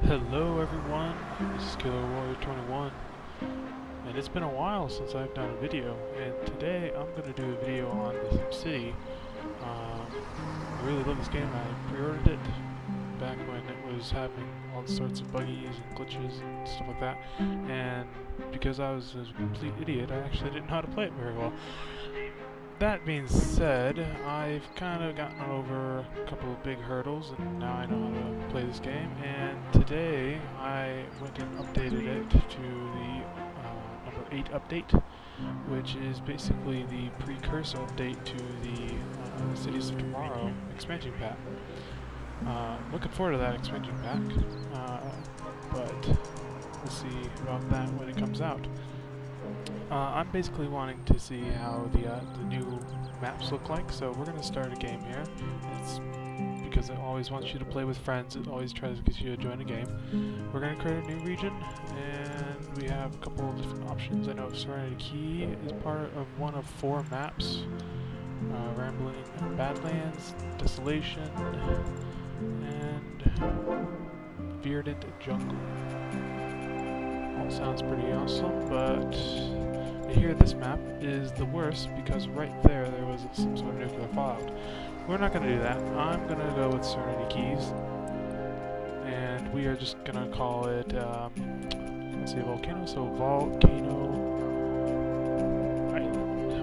Hello everyone, this is Killerwarrior 21, and it's been a while since I've done a video, and today I'm going to do a video on the Simcity. I really love this game. I pre-ordered it back when it was having all sorts of buggies and glitches and stuff like that, and because I was a complete idiot, I actually didn't know how to play it very well. That being said, I've kind of gotten over a couple of big hurdles, and now I know how to play this game. And today, I went and updated it to the number 8 update, which is basically the precursor update to the Cities of Tomorrow expansion pack. Looking forward to that expansion pack, but we'll see about that when it comes out. I'm basically wanting to see how the new maps look like, so we're going to start a game here. It's because it always wants you to play with friends, it always tries to get you to join a game. We're going to create a new region, and we have a couple of different options. I know Serenity Key is part of one of 4 maps. Rambling Badlands, Desolation, and Bearded Jungle. All sounds pretty awesome, but I hear this map is the worst because right there was some sort of nuclear fallout. We're not going to do that. I'm going to go with Serenity Keys, and we are just going to call it, let's see, Volcano, so Volcano Island,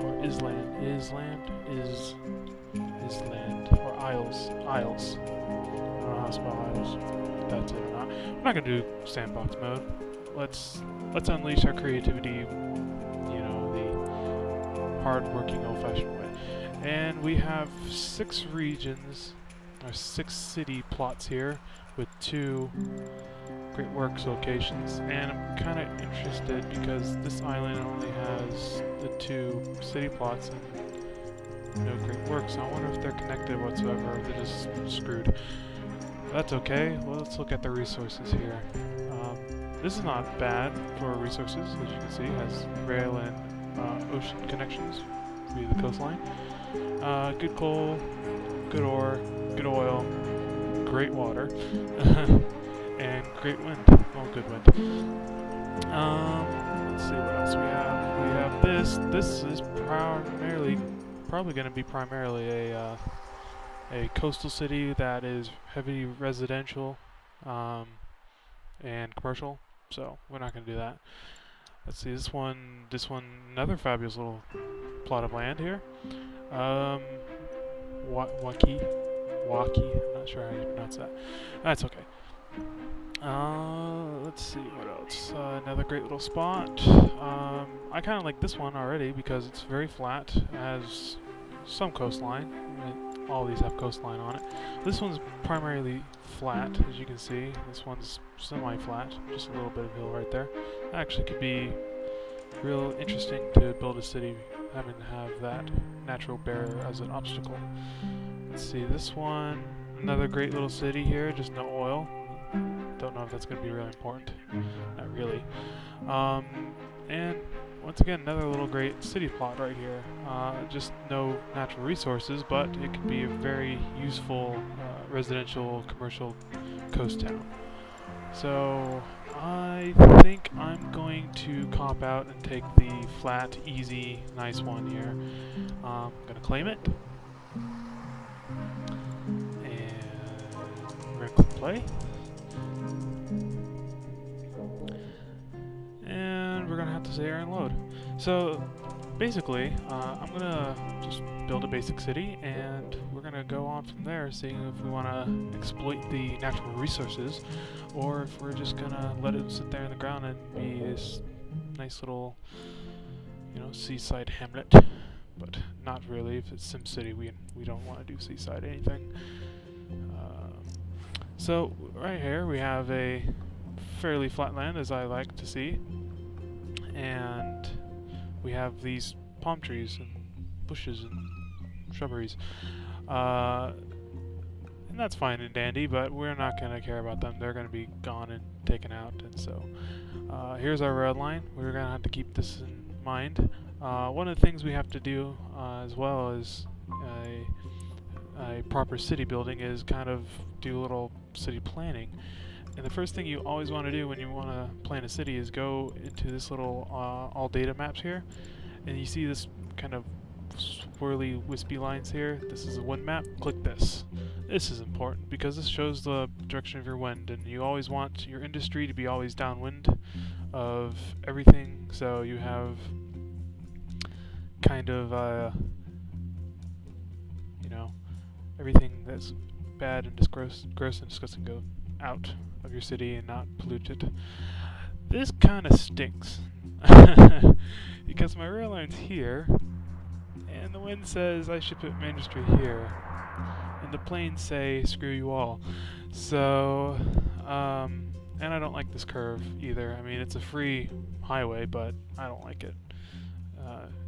or Island, or Isles. I don't know how to spell Isles, if that's it or not. We're not going to do sandbox mode. Let's unleash our creativity, the hard-working, old-fashioned way. And we have 6 regions, or 6 city plots here, with 2 Great Works locations. And I'm kind of interested because this island only has the 2 city plots and no Great Works. I wonder if they're connected whatsoever, or they're just screwed. That's okay. Well, let's look at the resources here. This is not bad for resources, as you can see. It has rail and ocean connections via the coastline. Good coal, good ore, good oil, great water, and great wind. Well, good wind. Let's see what else we have. We have this. This is probably going to be primarily a coastal city that is heavy residential and commercial. So we're not going to do that. Let's see, this one, another fabulous little plot of land here. Waki, I'm not sure how you pronounce that. That's okay. Let's see, what else? Another great little spot. I kind of like this one already because it's very flat, has some coastline. All these have coastline on it. This one's primarily flat, as you can see. This one's semi-flat, just a little bit of hill right there. Actually could be real interesting to build a city having to have that natural barrier as an obstacle. Let's see, this one, another great little city here, just no oil. Don't know if that's going to be really important. Not really. And once again, another little great city plot right here. Just no natural resources, but it could be a very useful residential, commercial coast town. So I think I'm going to cop out and take the flat, easy, nice one here. I'm going to claim it. And we're going to click play. And we're going to have to say air and load. So basically, I'm going to just build a basic city, and we're going to go on from there, seeing if we want to exploit the natural resources, or if we're just going to let it sit there in the ground and be this nice little, seaside hamlet. But not really. If it's SimCity, we don't want to do seaside anything. So right here we have a fairly flat land, as I like to see, and we have these palm trees and bushes and shrubberies, and that's fine and dandy, but we're not going to care about them. They're going to be gone and taken out. And so here's our red line. We're going to have to keep this in mind. One of the things we have to do as well as a proper city building is kind of do a little city planning. And the first thing you always want to do when you want to plan a city is go into this little all data maps here, and you see this kind of swirly wispy lines here. This is a wind map. Click this. This is important because this shows the direction of your wind, and you always want your industry to be always downwind of everything, so you have kind of you know, everything that's bad and gross and disgusting go out of your city and not polluted. This kind of stinks because my rail line's here, and the wind says I should put my industry here, and the planes say screw you all. So, and I don't like this curve either. I mean, it's a free highway, but I don't like it.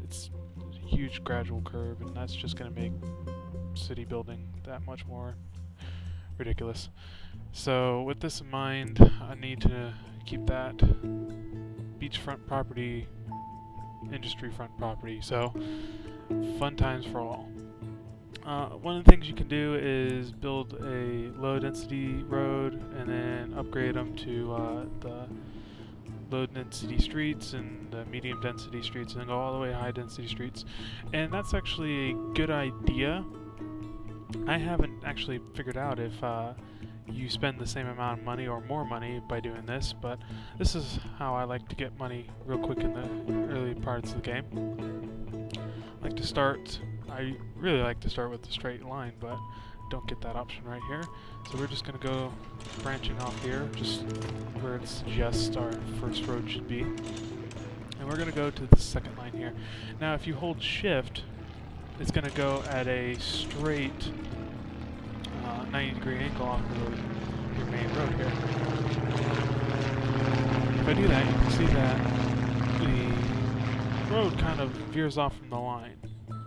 It's a huge gradual curve, and that's just going to make city building that much more ridiculous. So with this in mind, I need to keep that beachfront property, industry front property. So fun times for all. One of the things you can do is build a low density road and then upgrade them to the low density streets and the medium density streets, and then go all the way to high density streets. And that's actually a good idea. I haven't actually figured out if you spend the same amount of money or more money by doing this, but this is how I like to get money real quick in the early parts of the game. I really like to start with the straight line, but don't get that option right here. So we're just going to go branching off here, just where it suggests our first road should be. And we're going to go to the second line here. Now if you hold shift, it's going to go at a straight 90-degree angle off of your main road here. If I do that, you can see that the road kind of veers off from the line.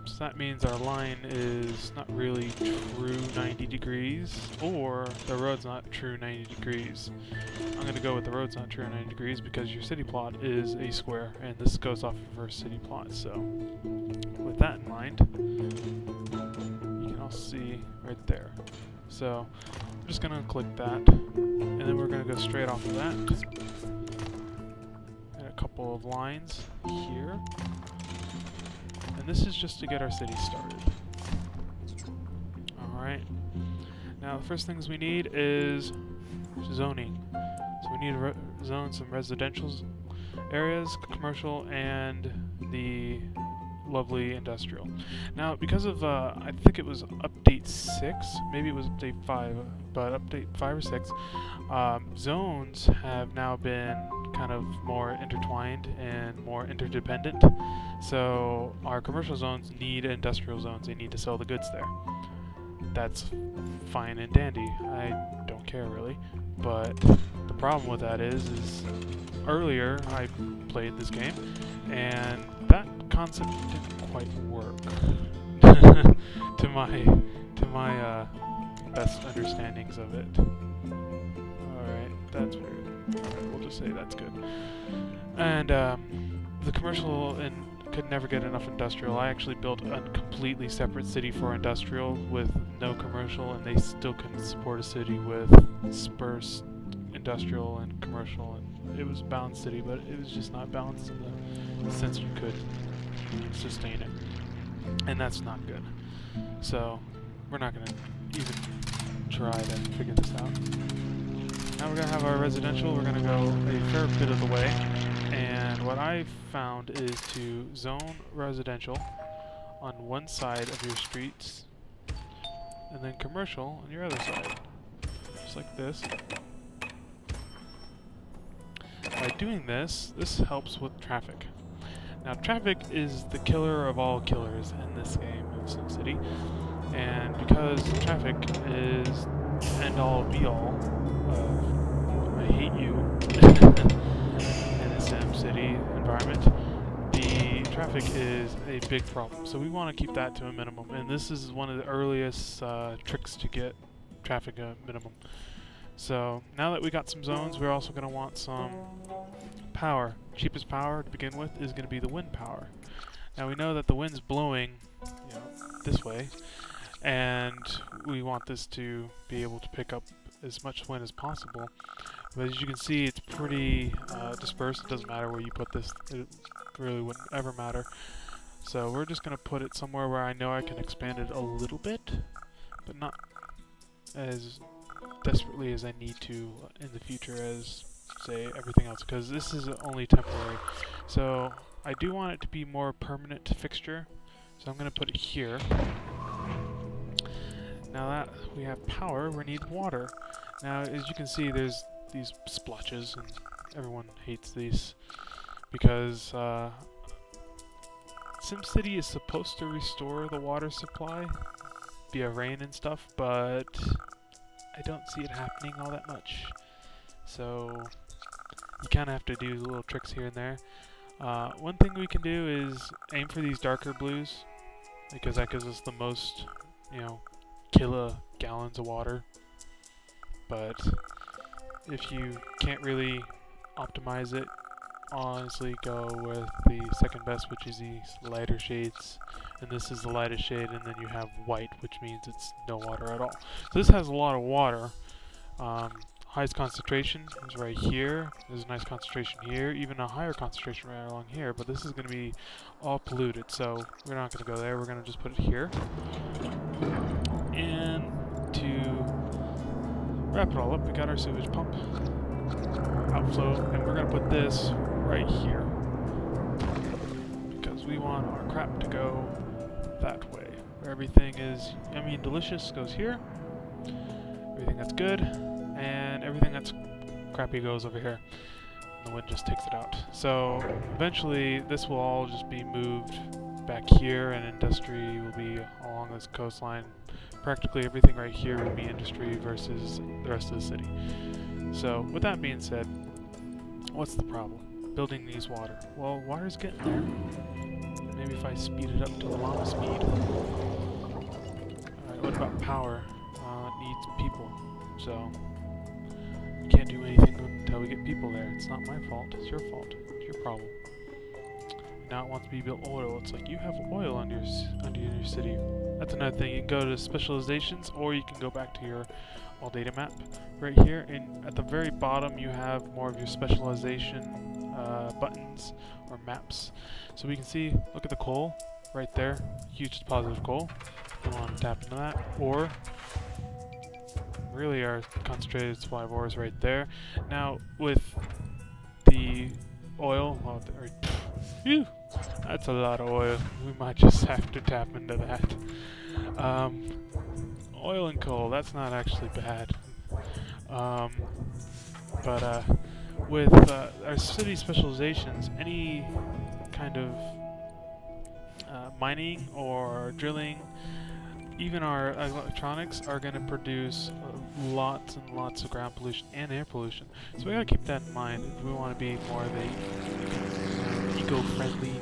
So that means our line is not really true 90 degrees, or the road's not true 90 degrees. I'm going to go with the road's not true 90 degrees because your city plot is a square, and this goes off of our city plot. So with that in mind, you can also see right there. So I'm just going to click that, and then we're going to go straight off of that. And a couple of lines here. And this is just to get our city started. Alright. Now the first things we need is zoning. So we need to zone some residential areas, commercial, and the lovely industrial. Now because of, I think it was update 6, maybe it was update 5, but update 5 or 6, zones have now been kind of more intertwined and more interdependent. So our commercial zones need industrial zones. They need to sell the goods there. That's fine and dandy. I don't care really. But the problem with that is earlier I played this game and that concept didn't quite work to my best understandings of it. Alright, that's weird. Alright, we'll just say that's good. And the commercial could never get enough industrial. I actually built a completely separate city for industrial with no commercial, and they still couldn't support a city with dispersed industrial and commercial, and it was a balanced city, but it was just not balanced in the sense you could sustain it. And that's not good. So we're not going to even try to figure this out. Now we're going to have our residential. We're going to go a fair bit of the way. And what I've found is to zone residential on one side of your streets, and then commercial on your other side. Just like this. By doing this, this helps with traffic. Now traffic is the killer of all killers in this game of Simcity. And because traffic is end all be all of I hate you in a Simcity environment, the traffic is a big problem. So we want to keep that to a minimum, and this is one of the earliest tricks to get traffic a minimum. So now that we got some zones, we're also going to want some power. Cheapest power to begin with is going to be the wind power. Now we know that the wind's blowing, this way, and we want this to be able to pick up as much wind as possible. But as you can see, it's pretty dispersed. It doesn't matter where you put this. It really wouldn't ever matter. So we're just going to put it somewhere where I know I can expand it a little bit, but not as desperately as I need to in the future as, say, everything else, because this is only temporary. So I do want it to be more permanent fixture, so I'm going to put it here. Now that we have power, we need water. Now, as you can see, there's these splotches, and everyone hates these, because Simcity is supposed to restore the water supply via rain and stuff, but I don't see it happening all that much. So you kind of have to do little tricks here and there. One thing we can do is aim for these darker blues, because that gives us the most, kilogallons of water. But if you can't really optimize it, honestly go with the second best, which is these lighter shades, and this is the lightest shade, and then you have white, which means it's no water at all. So this has a lot of water. Highest concentration is right here. There's a nice concentration here, even a higher concentration right along here, but this is going to be all polluted, so we're not going to go there. We're going to just put it here. And to wrap it all up, we got our sewage pump, our outflow, and we're going to put this right here, because we want our crap to go that way, where everything is yummy and delicious goes here, everything that's good, and everything that's crappy goes over here. The wind just takes it out. So eventually this will all just be moved back here, and industry will be along this coastline. Practically everything right here will be industry versus the rest of the city. So with that being said, what's the problem? Building needs water. Well, water's getting there. Maybe if I speed it up to the llama speed. Alright, what about power? It needs people. So you can't do anything until we get people there. It's not my fault. It's your fault. It's your problem. Now it wants to be built oil. It's like, you have oil under your city. That's another thing. You can go to specializations, or you can go back to your all data map right here. And at the very bottom, you have more of your specialization buttons or maps. So we can see, look at the coal right there. Huge deposit of coal. We want to tap into that. Or really our concentrated supply of ore is right there. Now with the oil, phew, that's a lot of oil. We might just have to tap into that. Oil and coal, that's not actually bad. With our city specializations, any kind of mining or drilling, even our electronics are going to produce lots and lots of ground pollution and air pollution. So we got to keep that in mind if we want to be more of a eco-friendly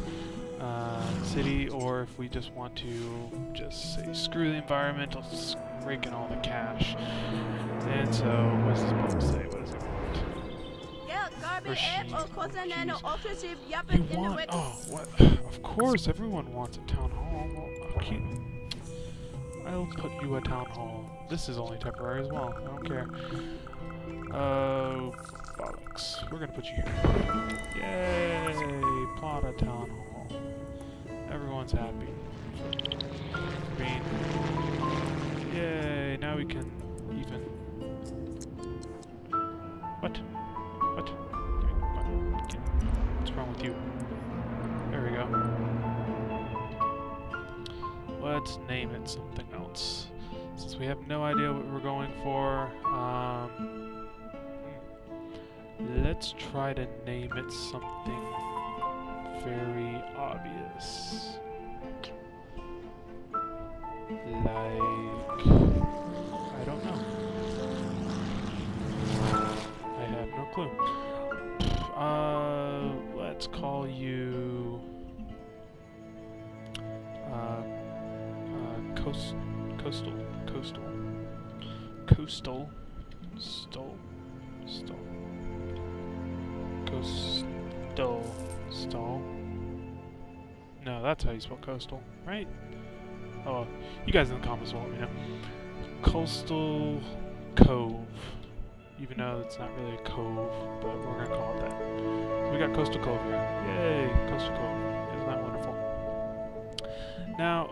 city, or if we just want to just say screw the environment, let's rake in all the cash. And so, what does this book say? What does it want? You want? Oh, what? Of course, everyone wants a town hall. Well, okay. I'll put you a town hall. This is only temporary as well. I don't care. Oh, bollocks. We're gonna put you here. Yay! Plot a town hall. Everyone's happy. Green. Yay! Now we can even. What? What? What's wrong with you? There we go. Let's name it something else. Since we have no idea what we're going for, let's try to name it something very obvious. Like, I don't know. I have no clue. Let's call you coastal. No, that's how you spell coastal, right? Oh, well, you guys in the comments will let me know. Coastal Cove. Even though it's not really a cove, but we're gonna call it that. So we got Coastal Cove here. Yay, Coastal Cove. Isn't that wonderful? Now,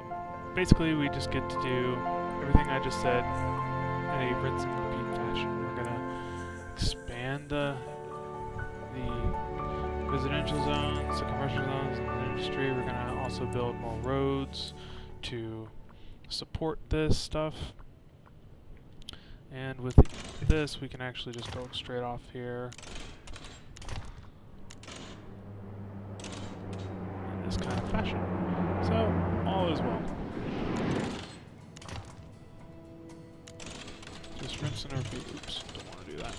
basically we just get to do everything I just said in a rinse and repeat fashion. We're gonna expand the residential zones, the commercial zones, and the industry. We're gonna also build more roads to support this stuff. And with this, we can actually just go straight off here. In this kind of fashion. So, all is well. Just rinse and repeat. Oops, don't want to do that.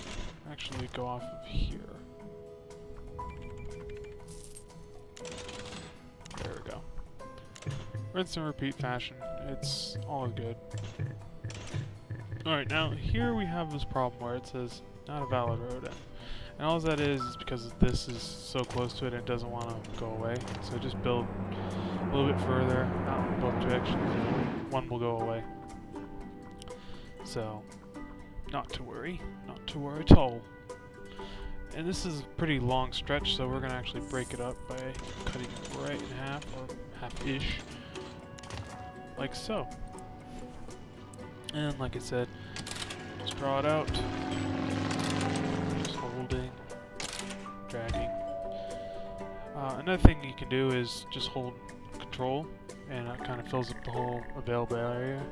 Actually, go off of here. There we go. Rinse and repeat fashion. It's all good. Alright, now here we have this problem where it says not a valid road end. And all that is because this is so close to it and it doesn't want to go away. So just build a little bit further, out in both directions, and one will go away. So, not to worry at all. And this is a pretty long stretch, so we're going to actually break it up by cutting it right in half, or half-ish, like so. And like I said, just draw it out, just holding, dragging. Another thing you can do is just hold control, and that kind of fills up the whole available area.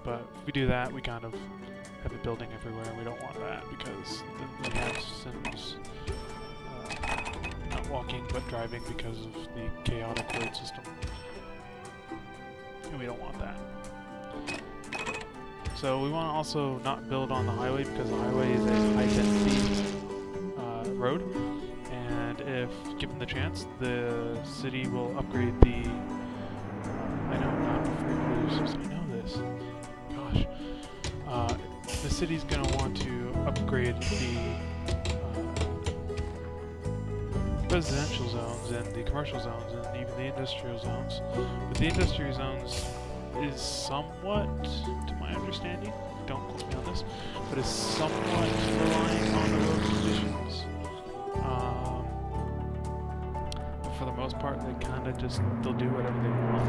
But if we do that, we kind of have a building everywhere, and we don't want that because then we have Sims not walking but driving because of the chaotic road system. And we don't want that. So we want to also not build on the highway because the highway is a high-density road, and if given the chance, the city will upgrade the. I know not free producers. I know this. Gosh, the city's gonna want to upgrade the residential zones and the commercial zones and even the industrial zones. But the industrial zones is somewhat, to my understanding, don't quote me on this, but is somewhat relying on the road conditions. But for the most part, they kind of just, they'll do whatever they want.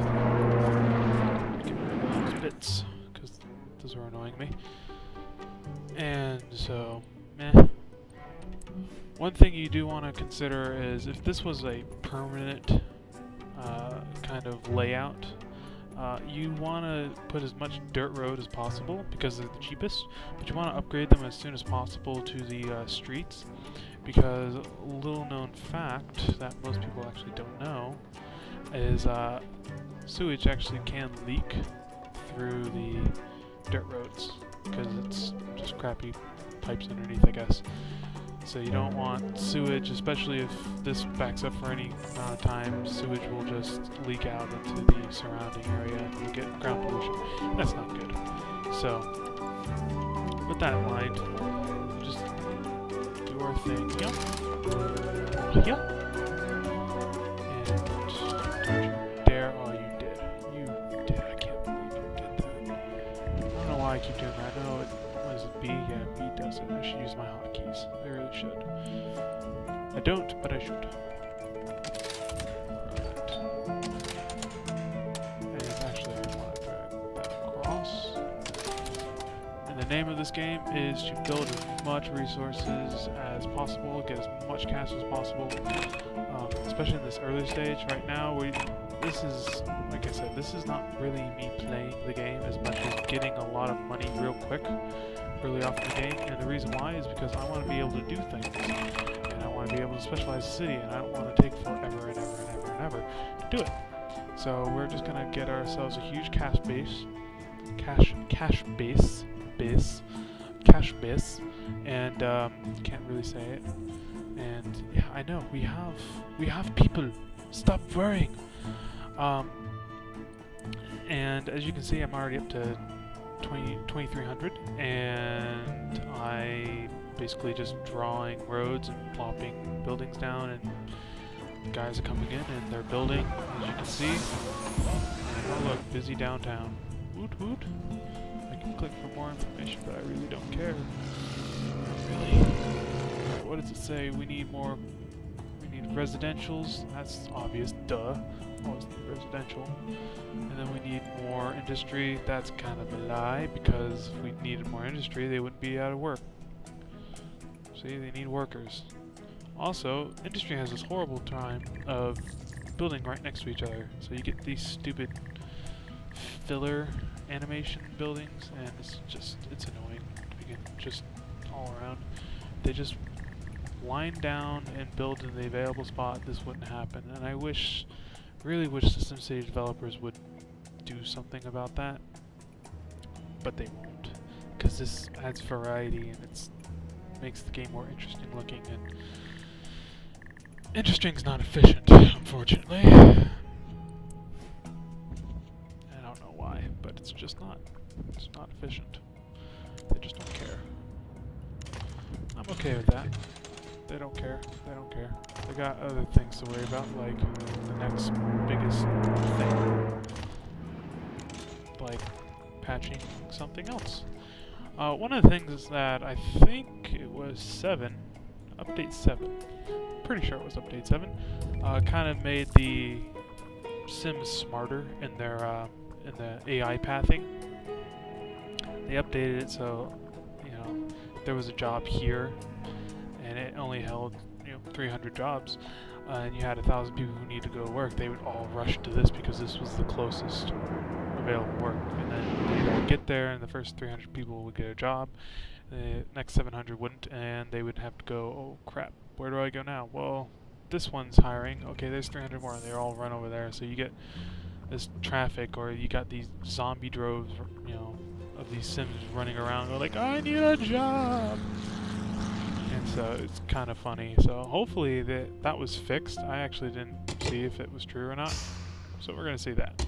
Get rid of those bits, because those are annoying me. And so, one thing you do want to consider is if this was a permanent kind of layout, you want to put as much dirt road as possible because they're the cheapest, but you want to upgrade them as soon as possible to the streets, because a little known fact that most people actually don't know is sewage actually can leak through the dirt roads because it's just crappy pipes underneath, I guess. So you don't want sewage, especially if this backs up for any amount of time. Sewage will just leak out into the surrounding area and you'll get ground pollution. That's not good. So, with that in mind, just do our thing. Yep. Yep. And don't you dare. Oh, you did. You did. I can't believe you did that. I don't know why I keep doing that. I know it. Is it B? Yeah, B does it. I should use my hotkeys. I really should. I don't, but I should. Right. And actually, I want to drag that across. And the name of this game is to build as much resources as possible, get as much cash as possible, especially in this early stage. Right now, this is, like I said, this is not really me playing the game as much as getting a lot of money real quick early off in the game, and the reason why is because I want to be able to do things, and I want to be able to specialize the city, and I don't want to take forever and ever and ever and ever to do it. So we're just gonna get ourselves a huge cash base, and can't really say it. And yeah, I know we have people. Stop worrying. And as you can see, I'm already up to 2300, and I basically just drawing roads and plopping buildings down, and guys are coming in and they're building, as you can see. And oh look, busy downtown. Woot woot. I can click for more information, but I really don't care. Really? What does it say? We need more. We need residentials. That's obvious. Duh. Always need residential. And then we need more industry. That's kind of a lie, because if we needed more industry, they wouldn't be out of work. See, they need workers. Also, industry has this horrible time of building right next to each other. So you get these stupid filler animation buildings, and it's annoying. Again, just all around. They just line down and build in the available spot. This wouldn't happen, and I really wish the Simcity developers would do something about that, but they won't, because this adds variety and makes the game more interesting looking, and interesting's not efficient, unfortunately. I don't know why, but it's just not. It's not efficient. They just don't care. I'm okay with that. They don't care. They don't care. They got other things to worry about, like the next biggest thing. Like patching something else. One of the things is that I think it was 7, update 7, pretty sure it was update 7, kind of made the Sims smarter in their in the AI pathing. They updated it so, you know, if there was a job here and it only held, 300 jobs, and you had 1,000 people who need to go to work, they would all rush to this because this was the closest available work. And then they'd all get there, and the first 300 people would get a job, the next 700 wouldn't, and they would have to go, oh crap, where do I go now? Well, this one's hiring, okay, there's 300 more, and they all run over there, so you get this traffic, or you got these zombie droves, of these Sims running around, going like, I need a job! And so it's kind of funny. So hopefully that was fixed. I actually didn't see if it was true or not, so we're gonna see that.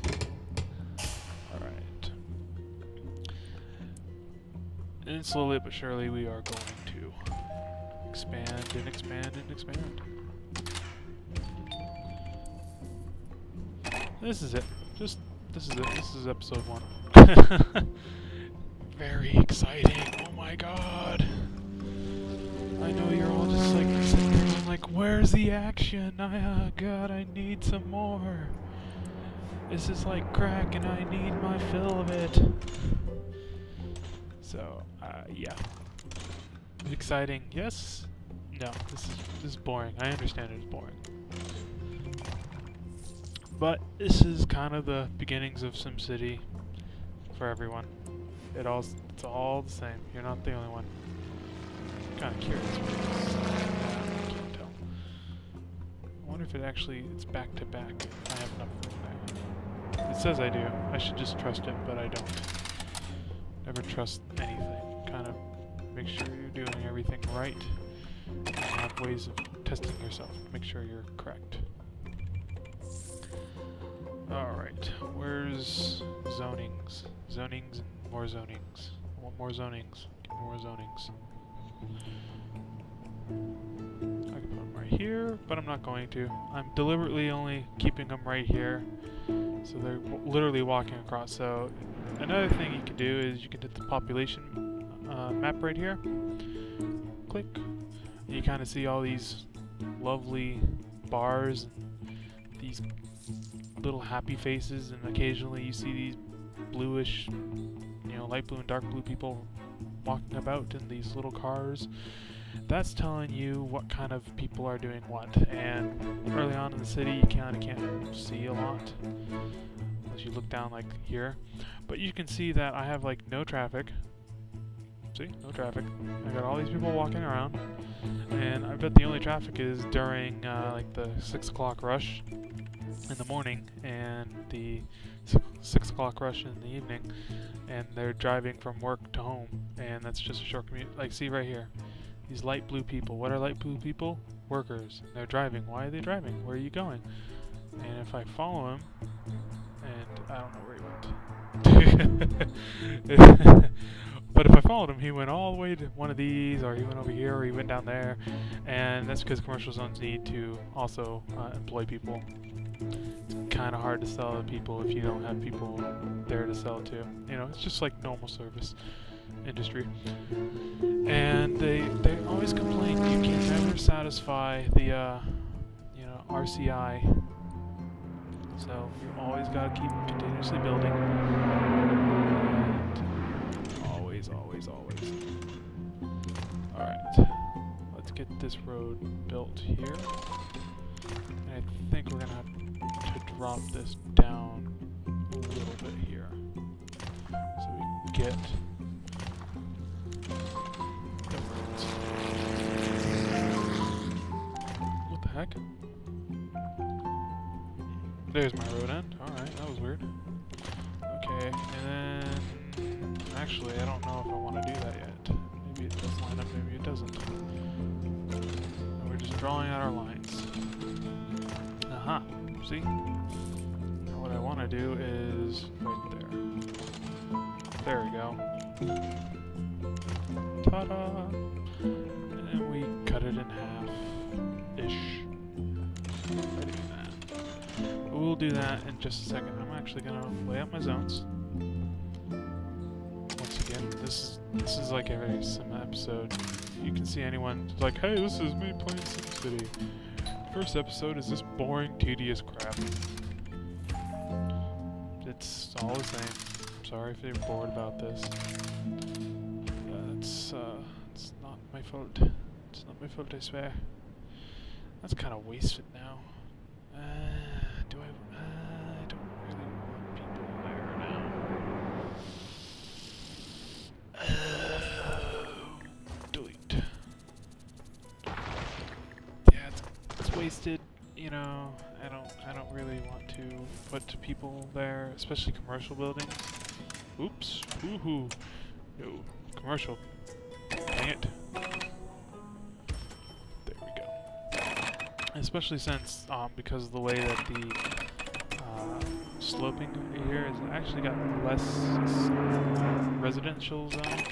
All right. And slowly but surely we are going to expand and expand and expand. This is it. This is it. This is episode 1. Very exciting. Oh my god. I know you're all just like sitting there going like, where's the action? God, I need some more. This is like crack and I need my fill of it. So, yeah. Exciting, yes? No, this is boring. I understand it's boring. But this is kind of the beginnings of SimCity for everyone. It's all the same. You're not the only one. I'm kind of curious. I can't tell. I wonder if it's back to back. If I have enough room there. It says I do. I should just trust it, but I don't. Never trust anything. Kind of make sure you're doing everything right. And have ways of testing yourself. Make sure you're correct. Alright, where's zonings? Zonings and more zonings. I want more zonings. Give me more zonings. I can put them right here, but I'm not going to. I'm deliberately only keeping them right here, so they're literally walking across. So another thing you can do is you can hit the population map right here. Click. And you kind of see all these lovely bars, and these little happy faces, and occasionally you see these bluish, light blue and dark blue people walking about in these little cars. That's telling you what kind of people are doing what. And early on in the city, you kind of can't see a lot unless you look down like here. But you can see that I have like no traffic. See, no traffic. I got all these people walking around, and I bet the only traffic is during like the 6 o'clock rush in the morning and the 6 o'clock rush in the evening, and they're driving from work to home, and that's just a short commute. Like, see right here, these light blue people. What are light blue people? Workers. They're driving. Why are they driving? Where are you going? And if I follow him, and I don't know where he went. But if I followed him, he went all the way to one of these, or he went over here, or he went down there, and that's because commercial zones need to also employ people. It's kind of hard to sell to people if you don't have people there to sell to. You know, it's just like normal service industry. And they always complain you can never satisfy the you know, RCI. So you always gotta keep continuously building. And always. Alright. Let's get this road built here. And I think we're gonna have to drop this down a little bit here. So we get the roads. What the heck? There's my road end. Alright, that was weird. Okay, and then... Actually, I don't know if I want to do that yet. Maybe it does line up, maybe it doesn't. And we're just drawing out our lines. Aha! See? Now what I want to do is... right there. There we go. Ta-da! And then we cut it in half-ish. We'll do that in just a second. I'm actually gonna lay out my zones. Once again, this is like every sim episode. You can see anyone like, hey, this is me playing SimCity. First episode is this boring, tedious crap. It's all the same. I'm sorry if you're bored about this. It's not my fault. It's not my fault, I swear. That's kind of wasted now. I don't really want people there now. Delete. Yeah, it's wasted. You know, I don't really want to put people there, especially commercial buildings. Oops. Woohoo. No, commercial. Dang it. Especially since, because of the way that the sloping here has actually got less residential zone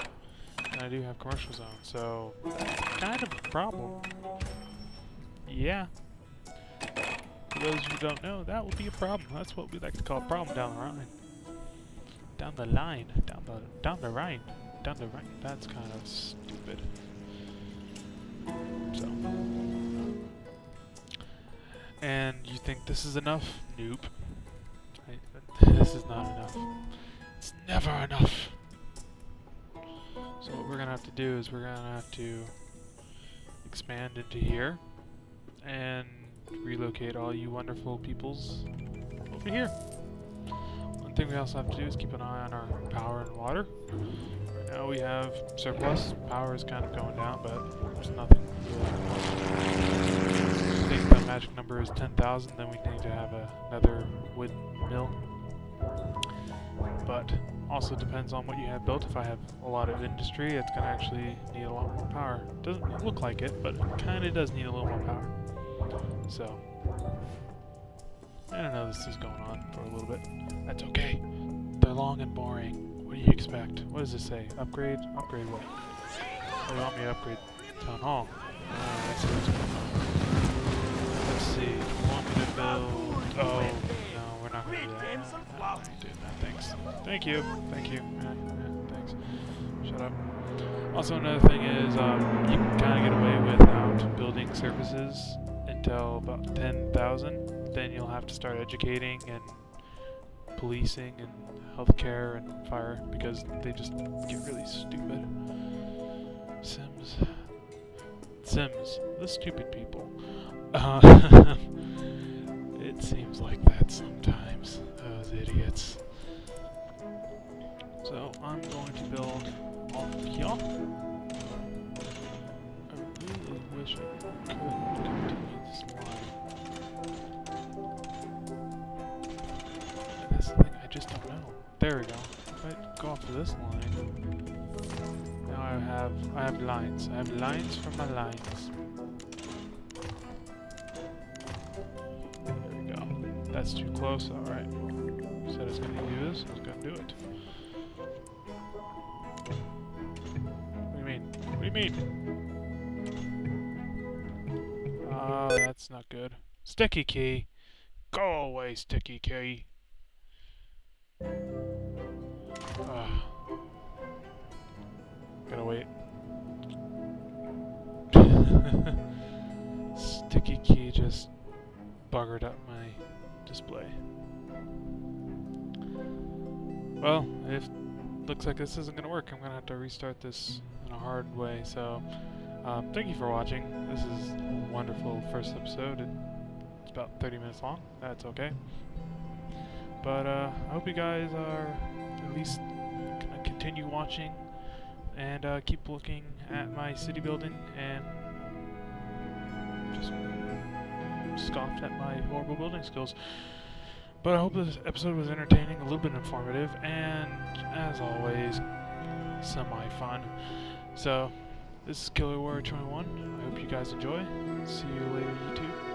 than I do have commercial zone, so that's kind of a problem. Yeah. For those who don't know, that would be a problem. That's what we like to call a problem down the line. Down the line. Down the line. That's kind of stupid. So. And you think this is enough? Nope. This is not enough. It's never enough. So what we're gonna have to do is we're gonna have to expand into here and relocate all you wonderful peoples over here. One thing we also have to do is keep an eye on our power and water. Right now we have surplus. Power is kind of going down, but there's nothing really. I think the magic number is 10,000, then we need to have another wood mill. But also depends on what you have built. If I have a lot of industry, it's going to actually need a lot more power. Doesn't look like it, but it kind of does need a little more power. So, I don't know this is going on for a little bit. That's okay. They're long and boring. What do you expect? What does this say? Upgrade? Upgrade what? Oh, you want me to upgrade Town Hall? Let's see what's going on. Let's see. You want me to build... Oh, no, we're not going to do that. No, I ain't doing that. Thanks. Thank you. Thank you. Thanks. Shut up. Also, another thing is, you can kind of get away without building services until about 10,000. Then you'll have to start educating and policing and healthcare and fire because they just get really stupid. Sims, the stupid people. It seems like that sometimes. Those idiots. So I'm going to build all of y'all. I really wish I could continue this line. That's the thing, I just don't know. There we go. If I go off of this line, now I have lines. I have lines for my lines. There we go. That's too close. Alright. Said I was going to do this. I was going to do it. do you mean? Oh, that's not good. Sticky key. Go away, sticky key. Gotta wait. Sticky key just buggered up my display. Well, it looks like this isn't gonna work. I'm gonna have to restart this in a hard way. So, thank you for watching. This is a wonderful first episode. It's about 30 minutes long. That's okay. But I hope you guys are at least gonna continue watching and keep looking at my city building and just scoffed at my horrible building skills. But I hope this episode was entertaining, a little bit informative, and as always, semi-fun. So, this is Killerwarrior 21. I hope you guys enjoy. See you later, YouTube.